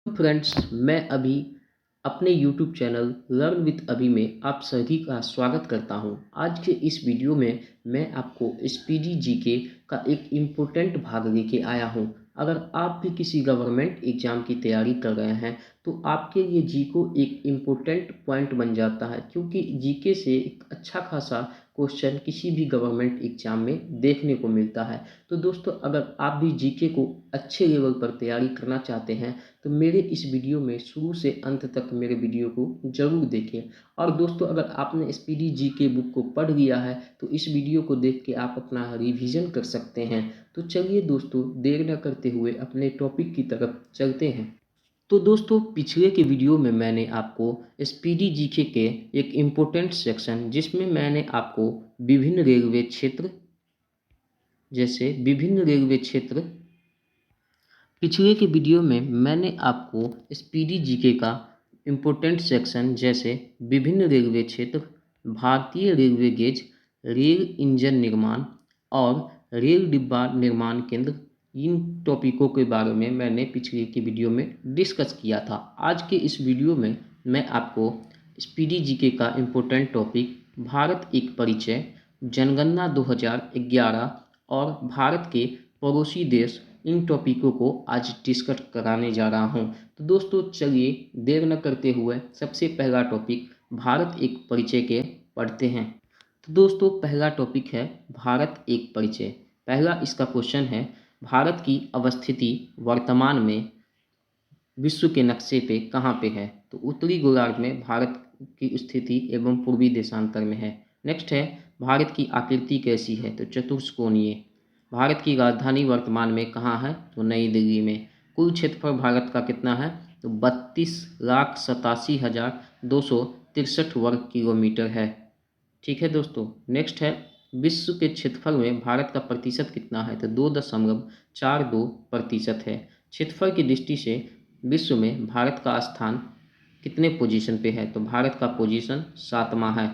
Friends, मैं अभी अपने यूट्यूब चैनल लर्न विद अभी में आप सभी का स्वागत करता हूं। आज के इस वीडियो में मैं आपको स्पीडी जीके का एक इम्पोर्टेंट भाग लेके आया हूं। अगर आप भी किसी गवर्नमेंट एग्ज़ाम की तैयारी कर रहे हैं तो आपके लिए जीको एक इम्पोर्टेंट पॉइंट बन जाता है, क्योंकि जीके से एक अच्छा खासा क्वेश्चन किसी भी गवर्नमेंट एग्ज़ाम में देखने को मिलता है। तो दोस्तों, अगर आप भी जीके को अच्छे लेवल पर तैयारी करना चाहते हैं तो मेरे इस वीडियो में शुरू से अंत तक मेरे वीडियो को ज़रूर देखें। और दोस्तों, अगर आपने स्पीडी जीके बुक को पढ़ लिया है तो इस वीडियो को देख के आप अपना रिवीजन कर सकते हैं। तो चलिए दोस्तों, देर न करते हुए अपने टॉपिक की तरफ चलते हैं। तो दोस्तों, पिछले के वीडियो में मैंने आपको स्पीडी जीके के एक इम्पोर्टेंट सेक्शन, जिसमें मैंने आपको विभिन्न रेलवे क्षेत्र जैसे विभिन्न रेलवे क्षेत्र पिछले के वीडियो में मैंने आपको स्पीडी जीके का इम्पोर्टेंट सेक्शन जैसे विभिन्न रेलवे क्षेत्र, भारतीय रेलवे गेज, रेल इंजन निर्माण और रेल डिब्बा निर्माण केंद्र, इन टॉपिकों के बारे में मैंने पिछले की वीडियो में डिस्कस किया था। आज के इस वीडियो में मैं आपको स्पीडी जीके का इम्पोर्टेंट टॉपिक भारत एक परिचय, जनगणना 2011 और भारत के पड़ोसी देश, इन टॉपिकों को आज डिस्कस कराने जा रहा हूं। तो दोस्तों, चलिए देर न करते हुए सबसे पहला टॉपिक भारत एक परिचय के पढ़ते हैं। तो दोस्तों, पहला टॉपिक है भारत एक परिचय। पहला इसका क्वेश्चन है, भारत की अवस्थिति वर्तमान में विश्व के नक्शे पे कहाँ पे है? तो उत्तरी गोलार्ध में भारत की स्थिति एवं पूर्वी देशांतर में है। नेक्स्ट है, भारत की आकृति कैसी है? तो चतुष्कोणीय। भारत की राजधानी वर्तमान में कहाँ है? तो नई दिल्ली में। कुल क्षेत्रफल भारत का कितना है? तो 32,87,263 वर्ग किलोमीटर है। ठीक है दोस्तों। नेक्स्ट है, विश्व के क्षेत्रफल में भारत का प्रतिशत कितना है? तो 2.42% है। क्षेत्रफल की दृष्टि से विश्व में भारत का स्थान कितने पोजीशन पे है? तो भारत का पोजीशन 7वां है।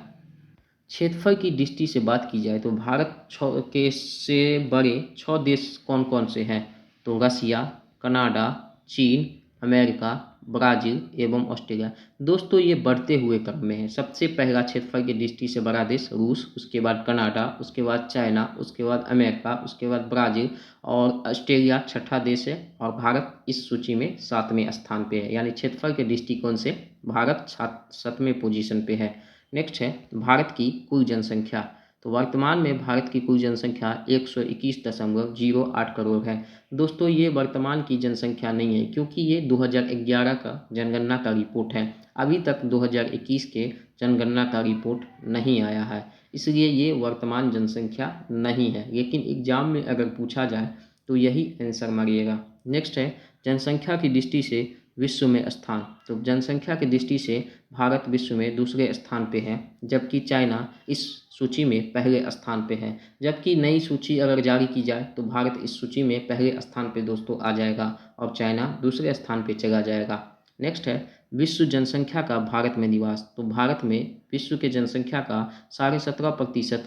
क्षेत्रफल की दृष्टि से बात की जाए तो भारत के से बड़े 6 देश कौन कौन से हैं? तो रसिया, कनाडा, चीन, अमेरिका, ब्राज़ील एवं ऑस्ट्रेलिया। दोस्तों, ये बढ़ते हुए क्रम में है। सबसे पहला क्षेत्रफल की दृष्टि से बड़ा देश रूस, उसके बाद कनाडा, उसके बाद चाइना, उसके बाद अमेरिका, उसके बाद ब्राज़ील और ऑस्ट्रेलिया छठा देश है। और भारत इस सूची में 7वें स्थान पे है, यानी क्षेत्रफल के दृष्टिकोण से भारत 7वें पोजीशन पे है। नेक्स्ट है, भारत की कुल जनसंख्या। तो वर्तमान में भारत की कुल जनसंख्या 121.08 करोड़ है। दोस्तों, ये वर्तमान की जनसंख्या नहीं है, क्योंकि ये 2011 का जनगणना का रिपोर्ट है। अभी तक 2021 के जनगणना का रिपोर्ट नहीं आया है, इसलिए ये वर्तमान जनसंख्या नहीं है। लेकिन एग्जाम में अगर पूछा जाए तो यही आंसर मारिएगा। नेक्स्ट है, जनसंख्या की दृष्टि से विश्व में स्थान। तो जनसंख्या की दृष्टि से भारत विश्व में दूसरे स्थान पे है, जबकि चाइना इस सूची में पहले स्थान पे है। जबकि नई सूची अगर जारी की जाए तो भारत इस सूची में पहले स्थान पे दोस्तों आ जाएगा और चाइना दूसरे स्थान पे चला जाएगा। नेक्स्ट है, विश्व जनसंख्या का भारत में निवास। तो भारत में विश्व के जनसंख्या का 17.5%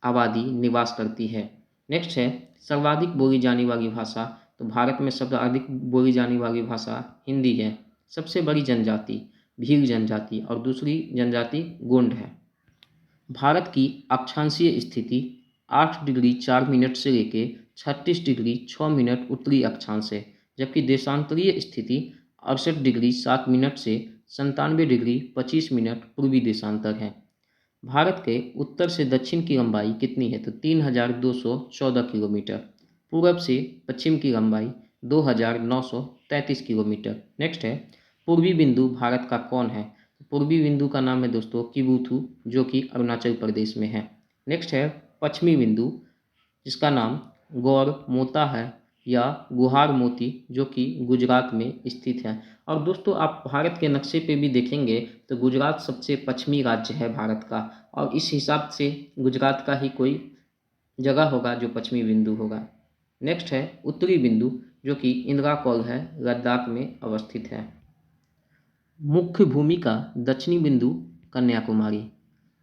आबादी निवास करती है। नेक्स्ट है, सर्वाधिक बोली जाने वाली भाषा। तो भारत में सर्वाधिक बोली जाने वाली भाषा हिंदी है। सबसे बड़ी जनजाति भील जनजाति और दूसरी जनजाति गोंड है। भारत की अक्षांशीय स्थिति 8 डिग्री 4 मिनट से लेके 36 डिग्री 6 मिनट उत्तरी अक्षांश है, जबकि देशांतरीय स्थिति 68 डिग्री 7 मिनट से 97 डिग्री 25 मिनट पूर्वी देशांतर है। भारत के उत्तर से दक्षिण की लंबाई कितनी है? तो 3,214 किलोमीटर। पूरब से पश्चिम की लंबाई 2,933 किलोमीटर। नेक्स्ट है, पूर्वी बिंदु भारत का कौन है? पूर्वी बिंदु का नाम है दोस्तों किबुथु, जो कि अरुणाचल प्रदेश में है। नेक्स्ट है, पश्चिमी बिंदु, जिसका नाम गौर मोता है या गुहार मोती, जो कि गुजरात में स्थित है। और दोस्तों, आप भारत के नक्शे पे भी देखेंगे तो गुजरात सबसे पश्चिमी राज्य है भारत का, और इस हिसाब से गुजरात का ही कोई जगह होगा जो पश्चिमी बिंदु होगा। नेक्स्ट है, उत्तरी बिंदु, जो कि इंदिरा कॉल है, लद्दाख में अवस्थित है। मुख्य भूमि का दक्षिणी बिंदु कन्याकुमारी।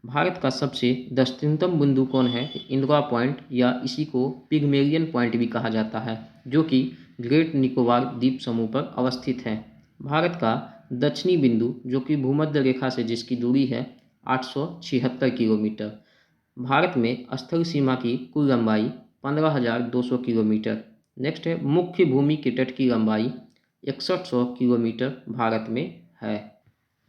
भारत का सबसे दक्षिणतम बिंदु कौन है? इंदिरा पॉइंट, या इसी को पिगमेलियन पॉइंट भी कहा जाता है, जो कि ग्रेट निकोबार द्वीप समूह पर अवस्थित है। भारत का दक्षिणी बिंदु जो कि भूमध्य रेखा से जिसकी दूरी है 876 किलोमीटर। भारत में स्थल सीमा की कुल लंबाई 15,200 किलोमीटर। नेक्स्ट है मुख्य भूमि के तट की लंबाई 6100 किलोमीटर भारत में है।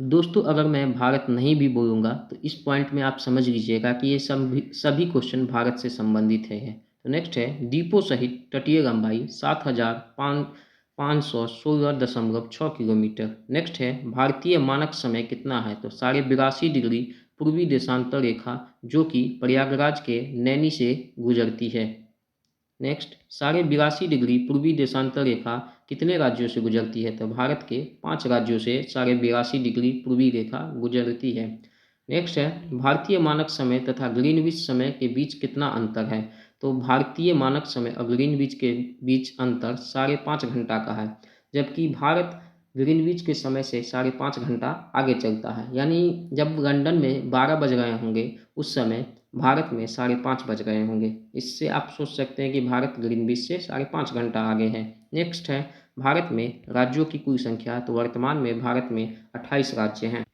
दोस्तों अगर मैं भारत नहीं भी बोलूँगा तो इस पॉइंट में आप समझ लीजिएगा कि ये सभी क्वेश्चन भारत से संबंधित है। तो नेक्स्ट है द्वीपों सहित तटीय लंबाई 7,516.6 किलोमीटर। नेक्स्ट है भारतीय मानक समय कितना है, तो 82.5 डिग्री पूर्वी देशांतर रेखा जो कि प्रयागराज के नैनी से गुजरती है। नेक्स्ट 82.5 डिग्री पूर्वी देशांतर रेखा कितने राज्यों से गुजरती है, तो भारत के 5 राज्यों से 82.5 डिग्री पूर्वी रेखा गुजरती है। नेक्स्ट है भारतीय मानक समय तथा ग्रीनविच समय के बीच कितना अंतर है, तो भारतीय मानक समय और ग्रीनविच के बीच अंतर 5.5 घंटा का है, जबकि भारत ग्रीनविच के समय से 5.5 घंटा आगे चलता है। यानी जब लंदन में 12 बज रहे होंगे उस समय भारत में 5:30 बज गए होंगे। इससे आप सोच सकते हैं कि भारत ग्रीनविच से 5.5 घंटा आगे है। नेक्स्ट है भारत में राज्यों की कुल संख्या, तो वर्तमान में भारत में 28 राज्य हैं।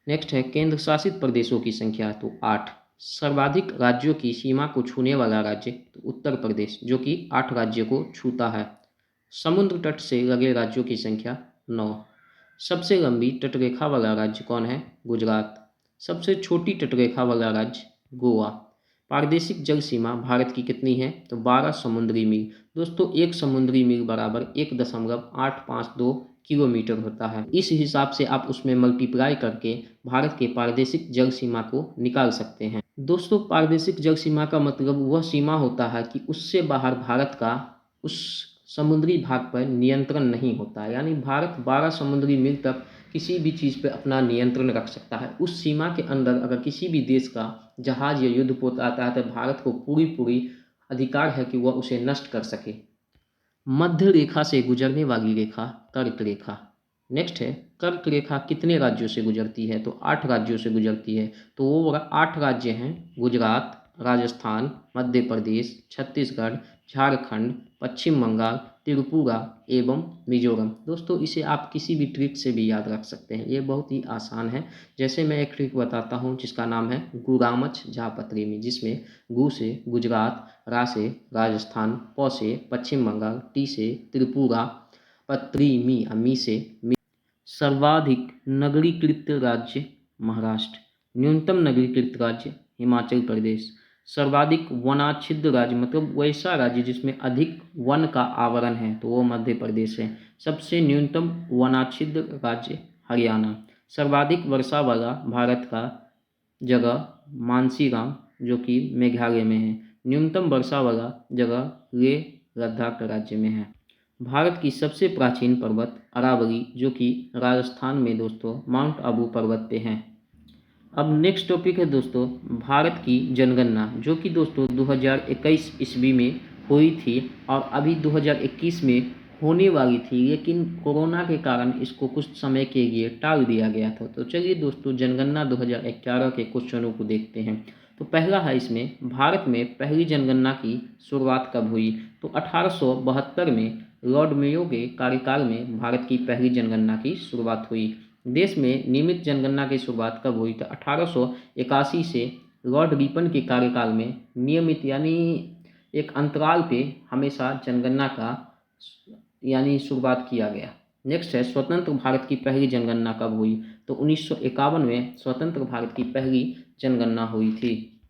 नेक्स्ट है केंद्र शासित प्रदेशों की संख्या, तो 8। सर्वाधिक राज्यों की सीमा को छूने वाला राज्य, तो उत्तर प्रदेश जो कि 8 राज्यों को छूता है। समुद्र तट से लगे राज्यों की संख्या 9। सबसे लंबी तटरेखा वाला राज्य कौन है, गुजरात। सबसे छोटी तटरेखा वाला राज्य गोवा। प्रादेशिक जल सीमा भारत की कितनी है, तो 12 समुद्री मील। दोस्तों 1 समुद्री मील बराबर 1.852 किलोमीटर होता है। इस हिसाब से आप उसमें मल्टीप्लाई करके भारत के प्रादेशिक जल सीमा को निकाल सकते हैं। दोस्तों प्रादेशिक जल सीमा का मतलब वह सीमा होता है कि उससे बाहर भारत का उस समुद्री भाग पर नियंत्रण नहीं होता है। यानी भारत 12 समुद्री मील तक किसी भी चीज़ पर अपना नियंत्रण रख सकता है। उस सीमा के अंदर अगर किसी भी देश का जहाज या युद्धपोत आता है तो भारत को पूरी अधिकार है कि वह उसे नष्ट कर सके। मध्य रेखा से गुजरने वाली रेखा कर्क रेखा। नेक्स्ट है कर्क रेखा कितने राज्यों से गुजरती है, तो 8 राज्यों से गुजरती है। तो वो 8 राज्य हैं गुजरात, राजस्थान, मध्य प्रदेश, छत्तीसगढ़, झारखंड, पश्चिम बंगाल, त्रिपुरा एवं मिजोरम। दोस्तों इसे आप किसी भी ट्रिक से भी याद रख सकते हैं, ये बहुत ही आसान है। जैसे मैं एक ट्रिक बताता हूँ जिसका नाम है गुरामच झापत्रीमी, जिसमें गु से गुजरात, रा से राजस्थान, प से पश्चिम बंगाल, टी से त्रिपुरा, पत्रीमी मी से सर्वाधिक नगरीकृत राज्य महाराष्ट्र। न्यूनतम नगरीकृत राज्य हिमाचल प्रदेश। सर्वाधिक वनाच्छिद्र राज्य मतलब वैसा राज्य जिसमें अधिक वन का आवरण है, तो वो मध्य प्रदेश है। सबसे न्यूनतम वनाच्छिद्र राज्य हरियाणा। सर्वाधिक वर्षा वाला भारत का जगह मानसीराम जो कि मेघालय में है। न्यूनतम वर्षा वाला जगह लेह लद्दाख राज्य में है। भारत की सबसे प्राचीन पर्वत अरावली जो कि राजस्थान में दोस्तों माउंट आबू पर्वत पे है। अब नेक्स्ट टॉपिक है दोस्तों भारत की जनगणना, जो कि दोस्तों 2021 ईस्वी में हुई थी और अभी 2021 में होने वाली थी, लेकिन कोरोना के कारण इसको कुछ समय के लिए टाल दिया गया था। तो चलिए दोस्तों जनगणना 2011 के क्वेश्चनों को देखते हैं। तो पहला है इसमें भारत में पहली जनगणना की शुरुआत कब हुई, तो 1872 में लॉर्ड मेयो के कार्यकाल में भारत की पहली जनगणना की शुरुआत हुई। देश में नियमित जनगणना की शुरुआत कब हुई, तो 1881 से लॉर्ड रिपन के कार्यकाल में नियमित यानी एक अंतराल पे हमेशा जनगणना का यानी शुरुआत किया गया। नेक्स्ट है स्वतंत्र भारत की पहली जनगणना कब हुई, तो 1951 में स्वतंत्र भारत की पहली जनगणना हुई थी।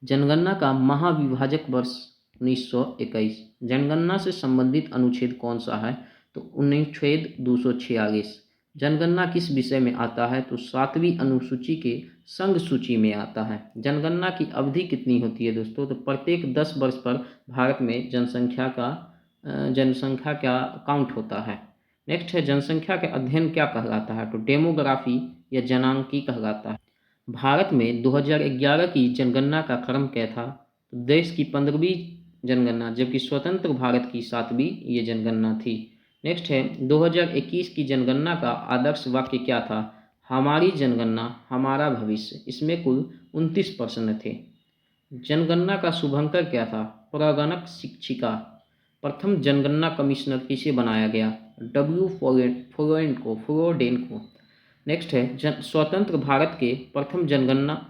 जनगणना का महाविभाजक वर्ष 1921। जनगणना से संबंधित अनुच्छेद कौन सा है, तो अनुच्छेद 246। जनगणना किस विषय में आता है, तो 7वीं अनुसूची के संघ सूची में आता है। जनगणना की अवधि कितनी होती है दोस्तों, तो प्रत्येक 10 वर्ष पर भारत में जनसंख्या का काउंट होता है। नेक्स्ट है जनसंख्या के अध्ययन क्या कहलाता है, तो डेमोग्राफी या जनांकी कहलाता है। भारत में 2011 की जनगणना का क्रम क्या था, तो देश की 15वीं जनगणना जबकि स्वतंत्र भारत की 7वीं ये जनगणना थी। नेक्स्ट है 2021 की जनगणना का आदर्श वाक्य क्या था, हमारी जनगणना हमारा भविष्य। इसमें कुल 29 प्रश्न थे। जनगणना का शुभंकर क्या था, प्रगणक शिक्षिका। प्रथम जनगणना कमिश्नर किसे बनाया गया, फ्लोरेंको। नेक्स्ट है स्वतंत्र भारत के प्रथम जनगणना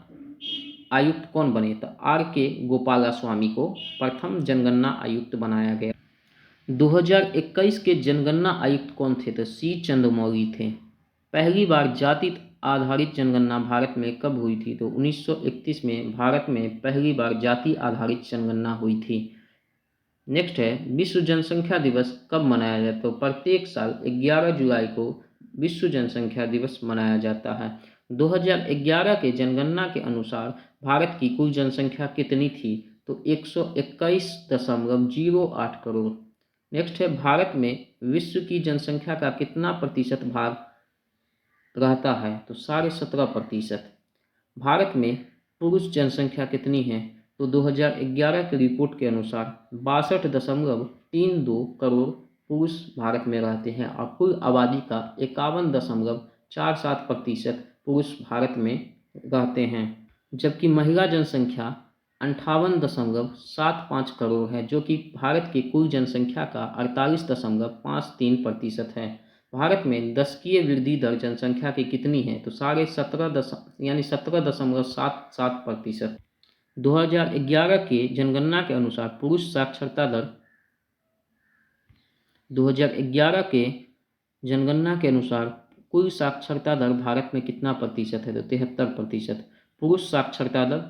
आयुक्त कौन बने? तो R.K. गोपालास्वामी को प्रथम जनगणना आयुक्त बनाया गया। 2021 के जनगणना आयुक्त कौन थे? तो C. चंद्रमौली थे। पहली बार जाति आधारित जनगणना भारत में कब हुई थी? तो 1931 में भारत में पहली बार जाति आधारित जनगणना हुई थी। नेक्स्ट है विश्व जनसंख्या दिवस कब मनाया जाता है? तो प्रत्येक साल 11 जुलाई को विश्व जनसंख्या दिवस मनाया जाता है। 2011 के जनगणना के अनुसार भारत की कुल जनसंख्या कितनी थी? तो 121.08 करोड़। नेक्स्ट है भारत में विश्व की जनसंख्या का कितना प्रतिशत भाग रहता है? तो 17.5%। भारत में पुरुष जनसंख्या कितनी है? तो 2011 की रिपोर्ट के अनुसार 62.32 करोड़ पुरुष भारत में रहते हैं और कुल आबादी का 51.47% पुरुष भारत में रहते हैं, जबकि महिला जनसंख्या 58.75 करोड़ है, जो कि भारत की कुल जनसंख्या का 48.53% है। भारत में दशकीय वृद्धि दर जनसंख्या की कितनी है? तो 17.77%। 2011 के जनगणना के अनुसार पुरुष साक्षरता दर 2011 के जनगणना के अनुसार कुल साक्षरता दर भारत में कितना प्रतिशत है? तो 73%। पुरुष साक्षरता दर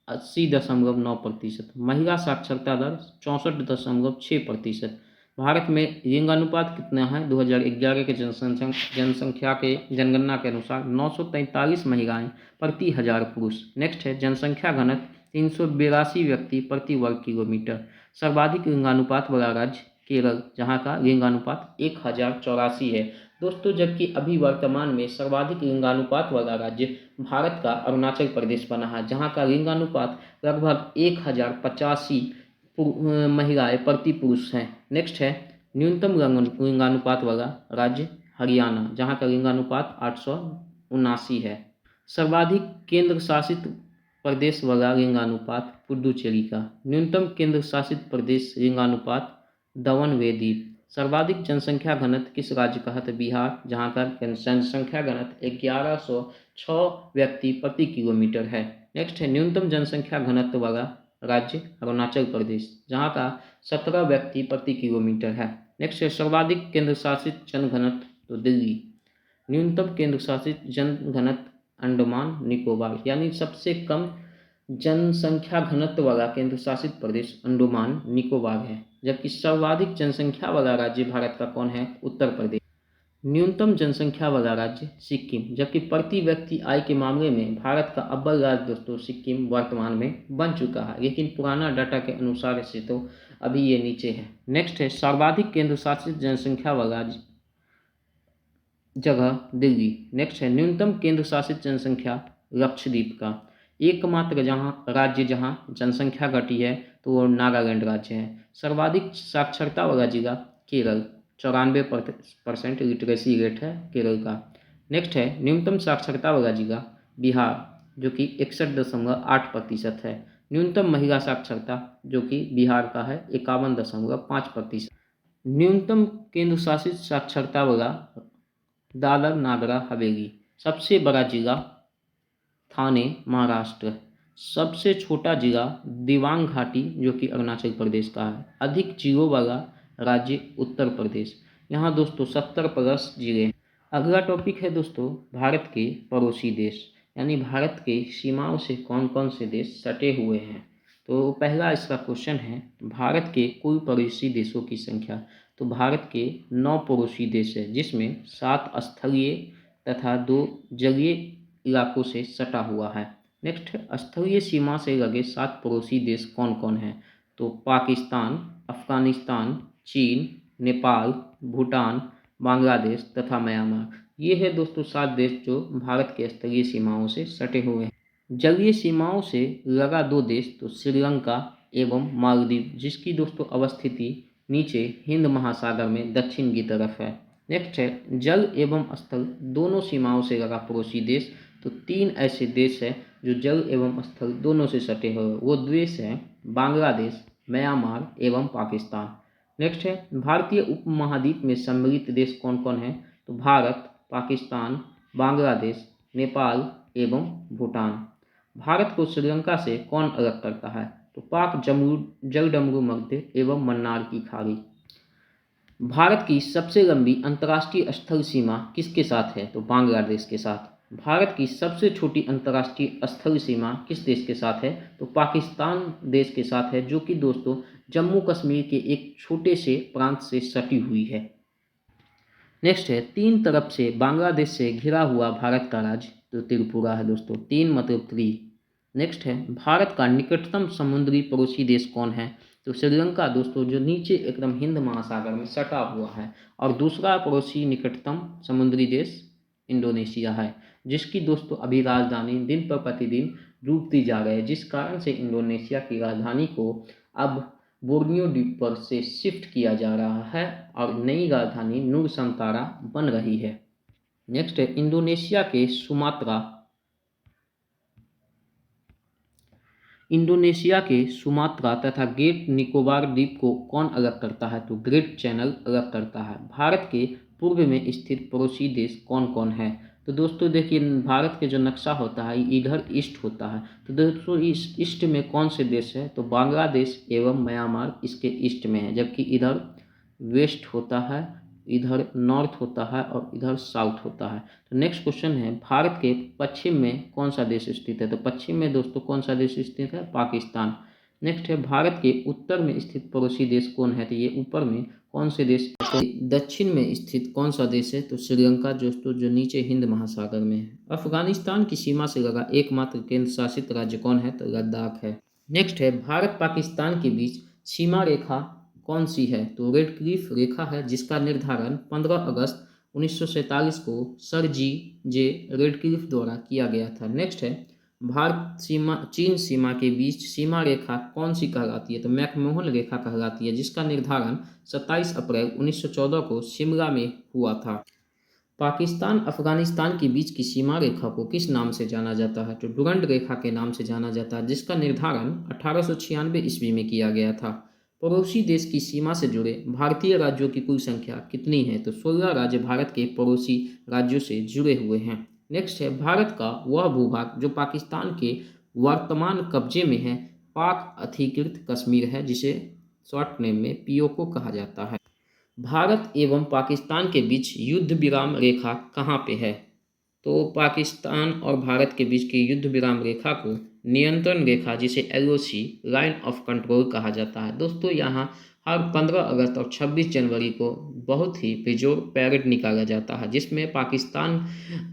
80.9%। महिला साक्षरता दर 64.6%। भारत में लिंगानुपात कितना है? 2011 के जनसंख्या के जनगणना के अनुसार 943 महिलाएं प्रति 1000 पुरुष। नेक्स्ट है जनसंख्या घनत्व 382 व्यक्ति प्रति वर्ग किलोमीटर। सर्वाधिक लिंगानुपात वाला राज्य केरल, जहाँ का लिंगानुपात 1084 है दोस्तों, जबकि अभी वर्तमान में सर्वाधिक लिंगानुपात वाला राज्य भारत का अरुणाचल प्रदेश बना है, जहाँ का लिंगानुपात लगभग 1085 महिलाएं प्रति पुरुष हैं। नेक्स्ट है न्यूनतम लिंगानुपात वाला राज्य हरियाणा, जहाँ का लिंगानुपात 879 है। सर्वाधिक केंद्र शासित प्रदेश वाला लिंगानुपात पुडुचेरी का। न्यूनतम केंद्र शासित प्रदेश लिंगानुपात दमन व दीव। सर्वाधिक जनसंख्या घनत्व किस राज्य का है? तो बिहार, जहाँ का जनसंख्या घनत्व 1106 व्यक्ति प्रति किलोमीटर है। नेक्स्ट है न्यूनतम जनसंख्या घनत्व वाला राज्य अरुणाचल प्रदेश, जहाँ का 17 व्यक्ति प्रति किलोमीटर है। नेक्स्ट है सर्वाधिक केंद्र शासित जन घनत्व, तो दिल्ली। न्यूनतम केंद्र शासित जन घनत्व अंडमान निकोबार, यानी सबसे कम जनसंख्या घनत्व वाला केंद्र शासित प्रदेश अंडमान निकोबार है। जबकि सर्वाधिक जनसंख्या वाला राज्य भारत का कौन है? उत्तर प्रदेश। न्यूनतम जनसंख्या वाला राज्य सिक्किम, जबकि प्रति व्यक्ति आय के मामले में भारत का अव्वल राज्य दोस्तों सिक्किम वर्तमान में बन चुका है, लेकिन पुराना डाटा के अनुसार से तो अभी ये नीचे है। नेक्स्ट है सर्वाधिक केंद्र शासित जनसंख्या वाला जगह दिल्ली। नेक्स्ट है न्यूनतम केंद्र शासित जनसंख्या लक्षद्वीप का। एकमात्र राज्य जहाँ जनसंख्या घटी है तो वो नागालैंड राज्य है। सर्वाधिक साक्षरता वाला जिला केरल, 94% लिटरेसी रेट है केरल का। नेक्स्ट है न्यूनतम साक्षरता वाला जिला बिहार, जो कि 61.8% है। न्यूनतम महिला साक्षरता जो कि बिहार का है 51.5%। न्यूनतम केंद्र शासित साक्षरता वाला दादर नागर हवेली। सबसे बड़ा जिला थाने महाराष्ट्र। सबसे छोटा जिला दिबांग घाटी जो कि अरुणाचल प्रदेश का है। अधिक जिलों वाला राज्य उत्तर प्रदेश। यहाँ दोस्तों 70+ जिले हैं। अगला टॉपिक है दोस्तों भारत के पड़ोसी देश, यानी भारत के सीमाओं से कौन कौन से देश सटे हुए हैं। तो पहला इसका क्वेश्चन है भारत के कुल पड़ोसी देशों की संख्या। तो भारत के 9 पड़ोसी देश है, जिसमें 7 स्थलीय तथा 2 जलीय इलाकों से सटा हुआ है। नेक्स्ट स्थलीय सीमा से लगे 7 पड़ोसी देश कौन कौन हैं? तो पाकिस्तान, अफगानिस्तान, चीन, नेपाल, भूटान, बांग्लादेश तथा म्यांमार। ये है दोस्तों 7 देश जो भारत के स्थलीय सीमाओं से सटे हुए हैं। जलीय सीमाओं से लगा 2 देश तो श्रीलंका एवं मालदीव, जिसकी दोस्तों अवस्थिति नीचे हिंद महासागर में दक्षिण की तरफ है। नेक्स्ट है जल एवं स्थल दोनों सीमाओं से लगा पड़ोसी देश। तो 3 ऐसे देश हैं जो जल एवं स्थल दोनों से सटे हुए। वो देश हैं बांग्लादेश, म्यांमार एवं पाकिस्तान। नेक्स्ट है भारतीय उपमहाद्वीप में सम्मिलित देश कौन कौन है? तो भारत, पाकिस्तान, बांग्लादेश, नेपाल एवं भूटान। भारत को श्रीलंका से कौन अलग करता है? तो पाक जलडमरू मध्य एवं मन्नार की खाड़ी। भारत की सबसे लंबी अंतर्राष्ट्रीय स्थल सीमा किसके साथ है? तो बांग्लादेश के साथ। भारत की सबसे छोटी अंतर्राष्ट्रीय स्थल सीमा किस देश के साथ है? तो पाकिस्तान देश के साथ है, जो कि दोस्तों जम्मू कश्मीर के एक छोटे से प्रांत से सटी हुई है। नेक्स्ट है तीन तरफ से बांग्लादेश से घिरा हुआ भारत का राज्य। तो त्रिपुरा है दोस्तों, तीन मतलब थ्री। नेक्स्ट है भारत का निकटतम समुद्री पड़ोसी देश कौन है? तो श्रीलंका दोस्तों, जो नीचे एकदम हिंद महासागर में सटा हुआ है। और दूसरा पड़ोसी निकटतम समुद्री देश इंडोनेशिया है, जिसकी दोस्तों अभी राजधानी दिन पर प्रतिदिन डूबती जा रही है, जिस कारण से इंडोनेशिया की राजधानी को अब बोर्नियो द्वीप पर से शिफ्ट किया जा रहा है और नई राजधानी नूरसंतारा बन रही है। नेक्स्ट है इंडोनेशिया के सुमात्रा तथा ग्रेट निकोबार द्वीप को कौन अलग करता है? तो ग्रेट चैनल अलग करता है। भारत के पूर्व में स्थित पड़ोसी देश कौन कौन है? तो दोस्तों देखिए, भारत के जो नक्शा होता है इधर ईस्ट होता है। तो दोस्तों इस ईस्ट में कौन से देश है? तो बांग्लादेश एवं म्यांमार इसके ईस्ट में है, जबकि इधर वेस्ट होता है, इधर नॉर्थ होता है और इधर साउथ होता है। तो नेक्स्ट क्वेश्चन है भारत के पश्चिम में कौन सा देश स्थित है? तो पश्चिम में दोस्तों कौन सा देश स्थित है? पाकिस्तान। नेक्स्ट है भारत के उत्तर में स्थित पड़ोसी देश कौन है? तो ये ऊपर में कौन से देश? तो दक्षिण में स्थित कौन सा देश है? तो श्रीलंका दोस्तों, जो नीचे हिंद महासागर में है। अफगानिस्तान की सीमा से लगा एकमात्र केंद्र शासित राज्य कौन है? तो लद्दाख है। नेक्स्ट है भारत पाकिस्तान के बीच सीमा रेखा कौन सी है? तो रेड क्लिफ रेखा है, जिसका निर्धारण 15 अगस्त 1947 को सर जी जे रेडक्लिफ द्वारा किया गया था। नेक्स्ट है भारत सीमा चीन सीमा के बीच सीमा रेखा कौन सी कहलाती है? तो मैकमोहन रेखा कहलाती है, जिसका निर्धारण 27 अप्रैल 1914 को शिमला में हुआ था। पाकिस्तान अफगानिस्तान के बीच की सीमा रेखा को किस नाम से जाना जाता है? तो डुरंड रेखा के नाम से जाना जाता है, जिसका निर्धारण 1896 ईस्वी में किया गया था। पड़ोसी देश की सीमा से जुड़े भारतीय राज्यों की कुल संख्या कितनी है? तो 16 राज्य भारत के पड़ोसी राज्यों से जुड़े हुए हैं। नेक्स्ट है भारत का वह भूभाग जो पाकिस्तान के वर्तमान कब्जे में है पाक अधिकृत कश्मीर है, जिसे शॉर्ट नेम में पीओके कहा जाता है। भारत एवं पाकिस्तान के बीच युद्ध विराम रेखा कहाँ पे है? तो पाकिस्तान और भारत के बीच की युद्ध विराम रेखा को नियंत्रण रेखा, जिसे एलओसी लाइन ऑफ कंट्रोल कहा जाता है। दोस्तों यहाँ हर 15 अगस्त और 26 जनवरी को बहुत ही बेजोड़ पैरेड निकाला जाता है, जिसमें पाकिस्तान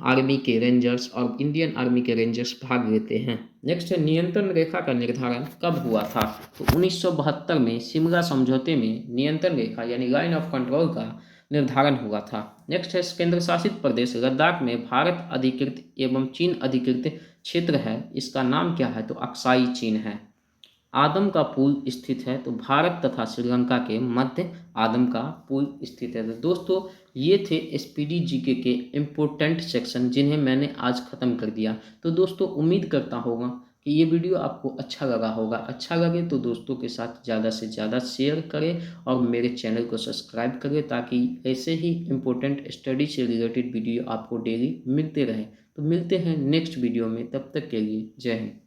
आर्मी के रेंजर्स और इंडियन आर्मी के रेंजर्स भाग लेते हैं। नेक्स्ट है नियंत्रण रेखा का निर्धारण कब हुआ था? तो 1972 में शिमला समझौते में नियंत्रण रेखा यानी लाइन ऑफ कंट्रोल का निर्धारण हुआ था। नेक्स्ट है केंद्र शासित प्रदेश लद्दाख में भारत अधिकृत एवं चीन अधिकृत क्षेत्र है, इसका नाम क्या है? तो अक्साई चीन है। आदम का पुल स्थित है, तो भारत तथा श्रीलंका के मध्य आदम का पुल स्थित है। तो दोस्तों ये थे एसपीडी जीके के इम्पोर्टेंट सेक्शन, जिन्हें मैंने आज ख़त्म कर दिया। तो दोस्तों उम्मीद करता होगा कि ये वीडियो आपको अच्छा लगा होगा। अच्छा लगे तो दोस्तों के साथ ज़्यादा से ज़्यादा शेयर करें और मेरे चैनल को सब्सक्राइब करें, ताकि ऐसे ही इम्पोर्टेंट स्टडी से रिलेटेड वीडियो आपको डेली मिलते रहे। तो मिलते हैं नेक्स्ट वीडियो में, तब तक के लिए जय हिंद।